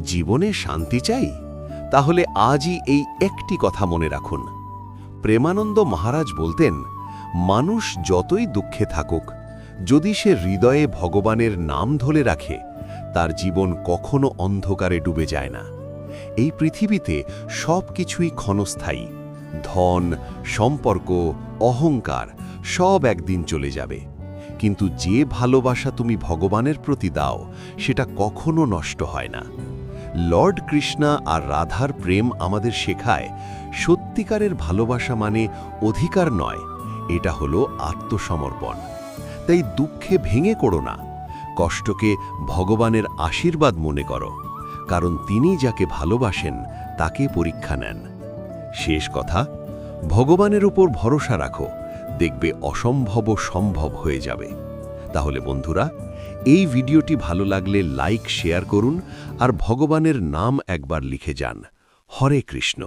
জীবনে শান্তি চাই? তাহলে আজই এই একটি কথা মনে রাখুন। প্রেমানন্দ মহারাজ বলতেন, মানুষ যতই দুঃখে থাকুক, যদি সে হৃদয়ে ভগবানের নাম ধরে রাখে, তার জীবন কখনো অন্ধকারে ডুবে যায় না। এই পৃথিবীতে সব কিছুই ক্ষণস্থায়ী। ধন, সম্পর্ক, অহংকার সব একদিন চলে যাবে, কিন্তু যে ভালোবাসা তুমি ভগবানের প্রতি দাও সেটা কখনো নষ্ট হয় না। লর্ড কৃষ্ণা আর রাধার প্রেম আমাদের শেখায়, সত্যিকারের ভালোবাসা মানে অধিকার নয়, এটা হলো আত্মসমর্পণ। তাই দুঃখে ভেঙে পড়ো না, কষ্টকে ভগবানের আশীর্বাদ মনে করো, কারণ তিনি যাকে ভালোবাসেন তাকে পরীক্ষা নেন। শেষ কথা, ভগবানের উপর ভরসা রাখো, দেখবে অসম্ভব সম্ভব হয়ে যাবে। তাহলে বন্ধুরা, এই ভিডিওটি ভালো লাগলে লাইক শেয়ার করুন আর ভগবানের নাম একবার লিখে যান। হরে কৃষ্ণ।